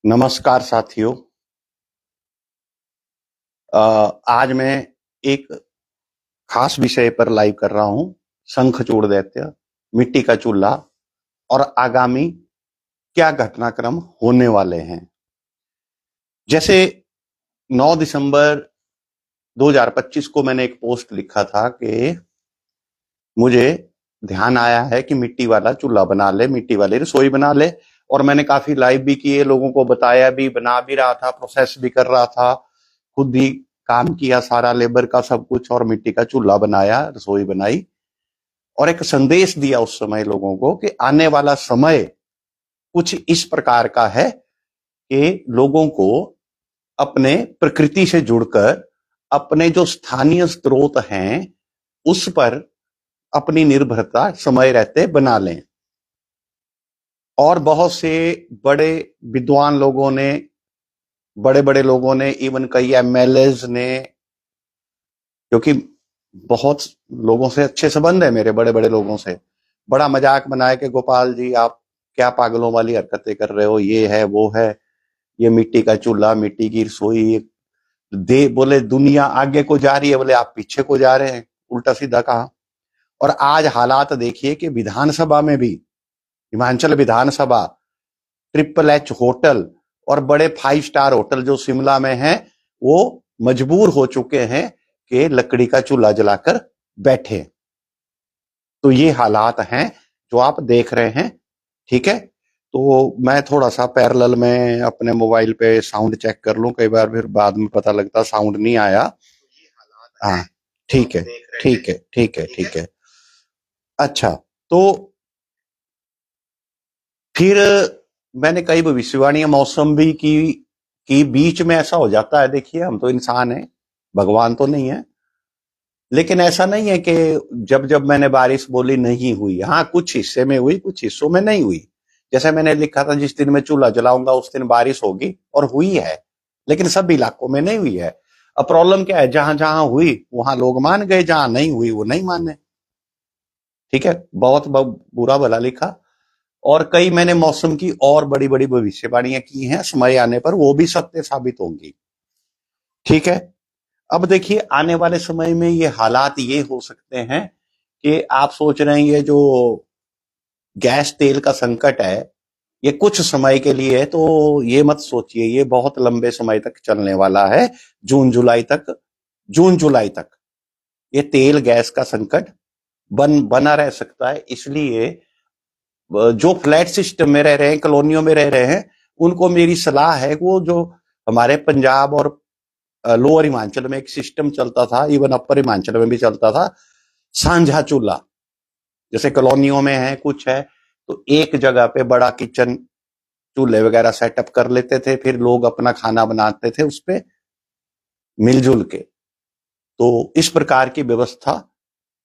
नमस्कार साथियों। आज मैं एक खास विषय पर लाइव कर रहा हूं। शंखचूड़ दैत्य, मिट्टी का चूल्हा और आगामी क्या घटनाक्रम होने वाले हैं। जैसे 9 दिसंबर 2025 को मैंने एक पोस्ट लिखा था कि मुझे ध्यान आया है कि मिट्टी वाला चूल्हा बना ले, मिट्टी वाली रसोई बना ले। और मैंने काफी लाइव भी किए, लोगों को बताया भी, बना भी रहा था, प्रोसेस भी कर रहा था, खुद ही काम किया, सारा लेबर का सब कुछ, और मिट्टी का चूल्हा बनाया, रसोई बनाई। और एक संदेश दिया उस समय लोगों को कि आने वाला समय कुछ इस प्रकार का है कि लोगों को अपने प्रकृति से जुड़कर अपने जो स्थानीय स्रोत हैं उस पर अपनी निर्भरता समय रहते बना लें। और बहुत से बड़े विद्वान लोगों ने, बड़े बड़े लोगों ने, इवन कई एमएलएज ने, क्योंकि बहुत लोगों से अच्छे संबंध है मेरे, बड़े बड़े लोगों से, बड़ा मजाक बनाया कि गोपाल जी आप क्या पागलों वाली हरकतें कर रहे हो, ये है वो है, ये मिट्टी का चूल्हा, मिट्टी की रसोई दे, बोले दुनिया आगे को जा रही है, बोले आप पीछे को जा रहे हैं, उल्टा सीधा कहा। और आज हालात देखिए कि विधानसभा में भी, हिमाचल विधानसभा, ट्रिपल एच होटल और बड़े 5 स्टार होटल जो शिमला में हैं, वो मजबूर हो चुके हैं कि लकड़ी का चूल्हा जलाकर बैठे। तो ये हालात हैं जो आप देख रहे हैं। ठीक है, तो मैं थोड़ा सा पैरेलल में अपने मोबाइल पे साउंड चेक कर लूं, कई बार फिर बाद में पता लगता साउंड नहीं आया। हाँ, ठीक है, ठीक है, ठीक है, ठीक है। अच्छा, तो फिर मैंने कई भविष्यवाणियां मौसम भी की बीच में ऐसा हो जाता है। देखिए, हम तो इंसान हैं, भगवान तो नहीं है, लेकिन ऐसा नहीं है कि जब जब मैंने बारिश बोली नहीं हुई। हाँ, कुछ हिस्से में हुई, कुछ हिस्सों में नहीं हुई। जैसे मैंने लिखा था, जिस दिन मैं चूल्हा जलाऊंगा उस दिन बारिश होगी, और हुई है, लेकिन सब इलाकों में नहीं हुई है। अब प्रॉब्लम क्या है, जहां जहां हुई वहां लोग मान गए, जहां नहीं हुई वो नहीं माने। ठीक है, बहुत बुरा भला लिखा। और कई मैंने मौसम की और बड़ी बड़ी भविष्यवाणियां की हैं, समय आने पर वो भी सत्य साबित होंगी। ठीक है, अब देखिए आने वाले समय में ये हालात ये हो सकते हैं कि आप सोच रहे हैं ये जो गैस तेल का संकट है ये कुछ समय के लिए है, तो ये मत सोचिए ये बहुत लंबे समय तक चलने वाला है। जून जुलाई तक ये तेल गैस का संकट बना रह सकता है। इसलिए जो फ्लैट सिस्टम में रह रहे हैं, कॉलोनियों में रह रहे हैं, उनको मेरी सलाह है कि वो जो हमारे पंजाब और लोअर हिमाचल में एक सिस्टम चलता था, इवन अपर हिमाचल में भी चलता था, सांझा चूल्हा। जैसे कॉलोनियों में है, कुछ है, तो एक जगह पे बड़ा किचन, चूल्हे वगैरह सेटअप कर लेते थे, फिर लोग अपना खाना बनाते थे उस पे मिलजुल के। तो इस प्रकार की व्यवस्था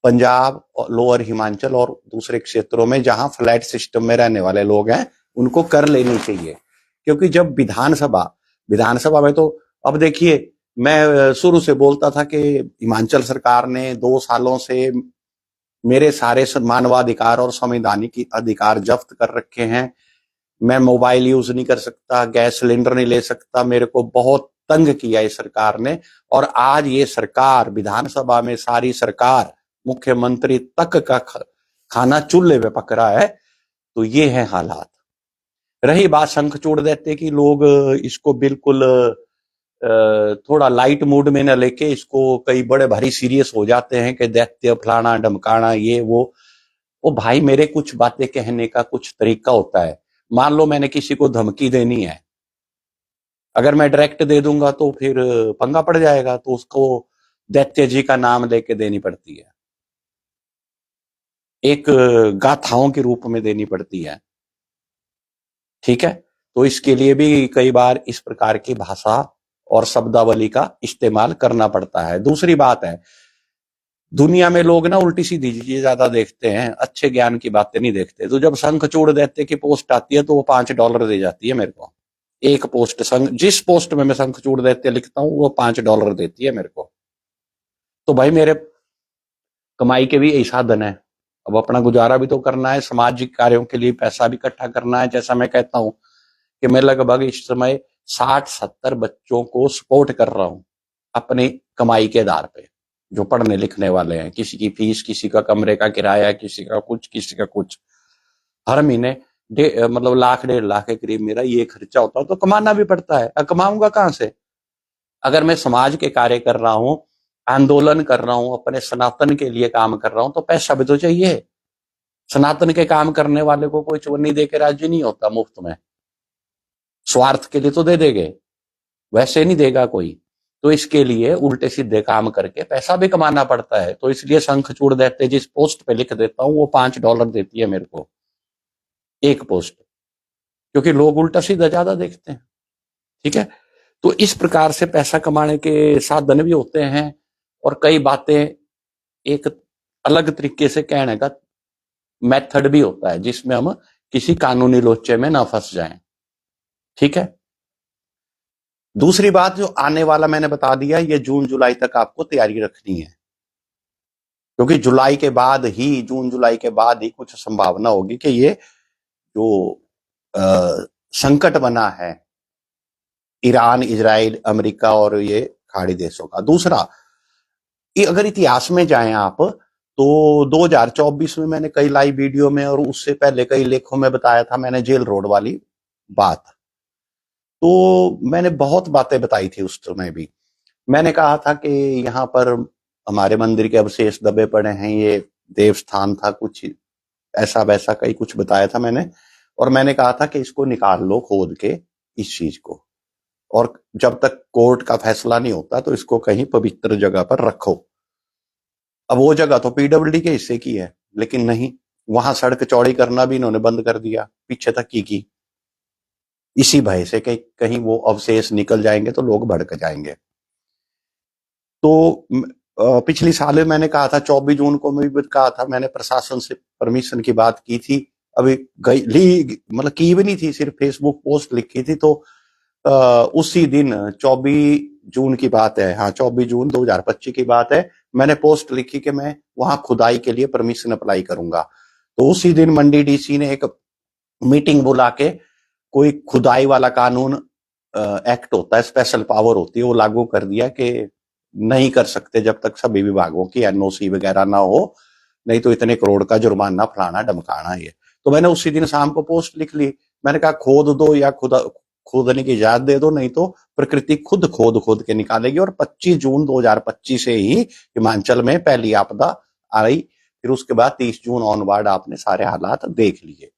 पंजाब और लोअर हिमाचल और दूसरे क्षेत्रों में जहां फ्लैट सिस्टम में रहने वाले लोग हैं उनको कर लेनी चाहिए। क्योंकि जब विधानसभा में तो, अब देखिए, मैं शुरू से बोलता था कि हिमाचल सरकार ने 2 सालों से मेरे सारे मानवाधिकार और संवैधानिक अधिकार जब्त कर रखे हैं। मैं मोबाइल यूज नहीं कर सकता, गैस सिलेंडर नहीं ले सकता, मेरे को बहुत तंग किया इस सरकार ने। और आज ये सरकार, विधानसभा में सारी सरकार, मुख्यमंत्री तक का खाना चूल्हे पे पक रहा है। तो ये है हालात। रही बात शंखचूड़ दैत्य की, लोग इसको बिल्कुल थोड़ा लाइट मूड में न लेके इसको कई बड़े भारी सीरियस हो जाते हैं कि दैत्य फलाना ढमकाना ये वो भाई, मेरे कुछ बातें कहने का कुछ तरीका होता है। मान लो मैंने किसी को धमकी देनी है, अगर मैं डायरेक्ट दे दूंगा तो फिर पंगा पड़ जाएगा, तो उसको दैत्य जी का नाम लेके देनी पड़ती है, एक गाथाओं के रूप में देनी पड़ती है। ठीक है, तो इसके लिए भी कई बार इस प्रकार की भाषा और शब्दावली का इस्तेमाल करना पड़ता है। दूसरी बात है, दुनिया में लोग ना उल्टी सीधी चीजें ज्यादा देखते हैं, अच्छे ज्ञान की बातें नहीं देखते। तो जब शंखचूड़ दैत्य की पोस्ट आती है तो वो $5 दे जाती है मेरे को। एक पोस्ट, जिस पोस्ट में मैं शंखचूड़ दैत्य लिखता हूं वो $5 देती है मेरे को। तो भाई मेरे कमाई के भी यही साधन है, अब अपना गुजारा भी तो करना है, सामाजिक कार्यों के लिए पैसा भी इकट्ठा करना है। जैसा मैं कहता हूं कि मैं लगभग इस समय 60-70 बच्चों को सपोर्ट कर रहा हूं अपनी कमाई के आधार पे, जो पढ़ने लिखने वाले हैं। किसी की फीस, किसी का कमरे का किराया, किसी का कुछ, किसी का कुछ। हर महीने मतलब 1,00,000-1,50,000 के करीब मेरा ये खर्चा होता है, तो कमाना भी पड़ता है। अब कमाऊंगा कहां से? अगर मैं समाज के कार्य कर रहा हूं, आंदोलन कर रहा हूं, अपने सनातन के लिए काम कर रहा हूं, तो पैसा भी तो चाहिए। सनातन के काम करने वाले को कोई चवन्नी दे के राजी नहीं होता मुफ्त में। स्वार्थ के लिए तो दे देंगे, वैसे नहीं देगा कोई। तो इसके लिए उल्टे सीधे काम करके पैसा भी कमाना पड़ता है। तो इसलिए शंखचूड़ दैत्य जिस पोस्ट पे लिख देता हूं वो $5 देती है मेरे को, एक पोस्ट, क्योंकि लोग उल्टा सीधा ज्यादा देखते हैं। ठीक है, तो इस प्रकार से पैसा कमाने के साधन भी होते हैं, और कई बातें एक अलग तरीके से कहने का मेथड भी होता है, जिसमें हम किसी कानूनी लोचे में ना फंस जाएं। ठीक है, दूसरी बात जो आने वाला मैंने बता दिया, ये जून जुलाई तक आपको तैयारी रखनी है, क्योंकि जून जुलाई के बाद ही कुछ संभावना होगी कि ये जो संकट बना है ईरान, इजराइल, अमेरिका और ये खाड़ी देशों का। दूसरा, अगर इतिहास में जाएं आप, तो 2024 में मैंने कई लाइव वीडियो में और उससे पहले कई लेखों में बताया था मैंने जेल रोड वाली बात। तो मैंने बहुत बातें बताई थी उस समय भी। मैंने कहा था कि यहाँ पर हमारे मंदिर के अवशेष दबे पड़े हैं, ये देवस्थान था, कुछ ऐसा वैसा कई कुछ बताया था मैंने। और मैंने कहा था कि इसको निकाल लो खोद के इस चीज को, और जब तक कोर्ट का फैसला नहीं होता तो इसको कहीं पवित्र जगह पर रखो। अब वो जगह तो पीडब्ल्यूडी के हिस्से की है, लेकिन नहीं, वहां सड़क चौड़ी करना भी इन्होंने बंद कर दिया, पीछे तक की इसी भय से कि कहीं वो अवशेष निकल जाएंगे तो लोग भड़क जाएंगे। तो पिछली साल में मैंने कहा था, 24 जून को मैं भी कहा था, मैंने प्रशासन से परमिशन की बात की थी, अभी मतलब की भी नहीं थी, सिर्फ फेसबुक पोस्ट लिखी थी। तो उसी दिन 24 जून की बात है, हाँ 24 जून 2025 की बात है, मैंने पोस्ट लिखी कि मैं वहां खुदाई के लिए परमिशन अप्लाई करूंगा। तो उसी दिन मंडी डीसी ने एक मीटिंग बुला के कोई खुदाई वाला कानून एक्ट होता है, स्पेशल पावर होती है, वो लागू कर दिया कि नहीं कर सकते जब तक सभी विभागों की एनओसी वगैरह ना हो, नहीं तो इतने करोड़ का जुर्माना फलाना डमकाना। ये तो मैंने उसी दिन शाम को पोस्ट लिख ली, मैंने कहा खोद दो या खोदने की इजाजत दे दो, नहीं तो प्रकृति खुद खोद के निकालेगी। और 25 जून 2025 से ही हिमाचल में पहली आपदा आई, फिर उसके बाद 30 जून ऑनवर्ड आपने सारे हालात देख लिए।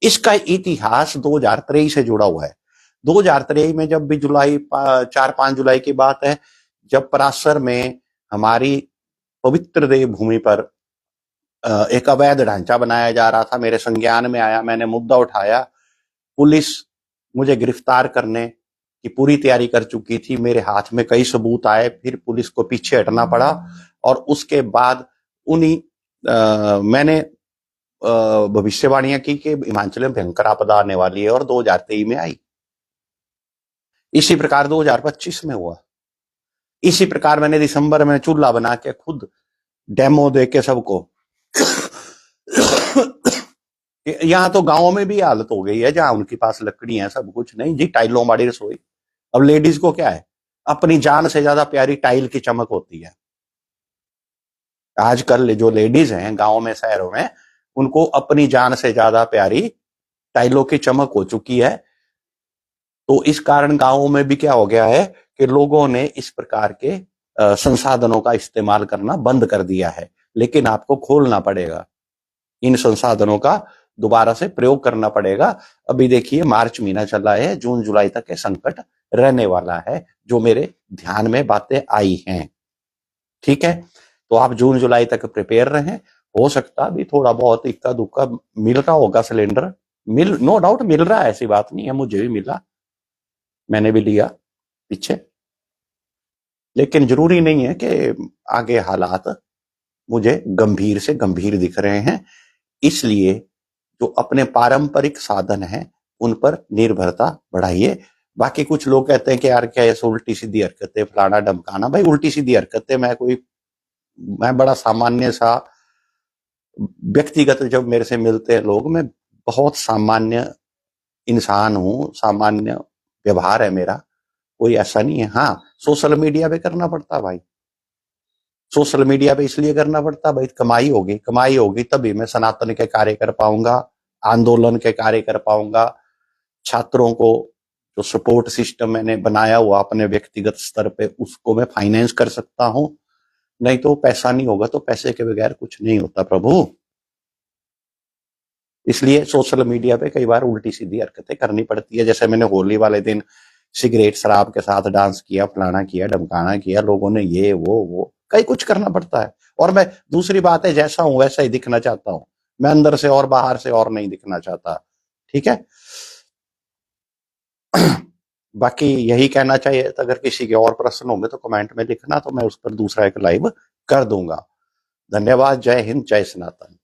इसका इतिहास 2023 से जुड़ा हुआ है। 2023 में जब भी 4-5 जुलाई की बात है, जब पराशर में हमारी पवित्र देवभूमि पर एक अवैध ढांचा बनाया जा रहा था, मेरे संज्ञान में आया, मैंने मुद्दा उठाया, पुलिस मुझे गिरफ्तार करने की पूरी तैयारी कर चुकी थी, मेरे हाथ में कई सबूत आए, फिर पुलिस को पीछे हटना पड़ा। और उसके बाद मैंने भविष्यवाणियां की कि हिमाचल में भयंकर आपदा आने वाली है, और 2023 में आई। इसी प्रकार 2025 में हुआ। इसी प्रकार मैंने दिसंबर में चूल्हा बना के खुद डेमो दे के सबको यहाँ तो गांवों में भी हालत हो गई है, जहां उनके पास लकड़ी है, सब कुछ नहीं जी, टाइलों वाली रसोई। अब लेडीज को क्या है, अपनी जान से ज्यादा प्यारी टाइल की चमक होती है। आजकल जो लेडीज हैं गांव में, शहरों में, उनको अपनी जान से ज्यादा प्यारी टाइलों की चमक हो चुकी है। तो इस कारण गांवों में भी क्या हो गया है कि लोगों ने इस प्रकार के संसाधनों का इस्तेमाल करना बंद कर दिया है। लेकिन आपको खोलना पड़ेगा, इन संसाधनों का दोबारा से प्रयोग करना पड़ेगा। अभी देखिए मार्च महीना चला है, जून जुलाई तक के संकट रहने वाला है, जो मेरे ध्यान में बातें आई हैं। ठीक है, तो आप जून जुलाई तक प्रिपेयर रहें। हो सकता भी थोड़ा बहुत इक्का दुक्का मिल रहा होगा सिलेंडर, नो डाउट मिल रहा है, ऐसी बात नहीं है, मुझे भी मिला, मैंने भी लिया पीछे। लेकिन जरूरी नहीं है कि आगे हालात मुझे गंभीर से गंभीर दिख रहे हैं। इसलिए जो अपने पारंपरिक साधन हैं उन पर निर्भरता बढ़ाइए। बाकी कुछ लोग कहते हैं कि यार क्या ये उल्टी सीधी हरकतें, फलाना डमकाना। भाई उल्टी सीधी हरकतें, मैं बड़ा सामान्य सा व्यक्तिगत, जब मेरे से मिलते हैं लोग, मैं बहुत सामान्य इंसान हूं, सामान्य व्यवहार है मेरा, कोई ऐसा नहीं है। हाँ, सोशल मीडिया पे करना पड़ता भाई, सोशल मीडिया पे इसलिए करना पड़ता भाई, कमाई होगी तभी मैं सनातन के कार्य कर पाऊंगा, आंदोलन के कार्य कर पाऊंगा, छात्रों को जो सपोर्ट सिस्टम मैंने बनाया हुआ अपने व्यक्तिगत स्तर पे उसको मैं फाइनेंस कर सकता हूं। नहीं तो पैसा नहीं होगा तो पैसे के बगैर कुछ नहीं होता प्रभु। इसलिए सोशल मीडिया पे कई बार उल्टी सीधी हरकतें करनी पड़ती है। जैसे मैंने होली वाले दिन सिगरेट शराब के साथ डांस किया, फलाना किया, ढमकाना किया, लोगों ने ये वो कई कुछ करना पड़ता है। और मैं, दूसरी बात है, जैसा हूं वैसा ही दिखना चाहता हूं, मैं अंदर से और बाहर से और नहीं दिखना चाहता। ठीक है। बाकी यही कहना चाहिए। तो अगर किसी के और प्रश्न होंगे तो कमेंट में लिखना, तो मैं उस पर दूसरा एक लाइव कर दूंगा। धन्यवाद। जय हिंद, जय सनातन।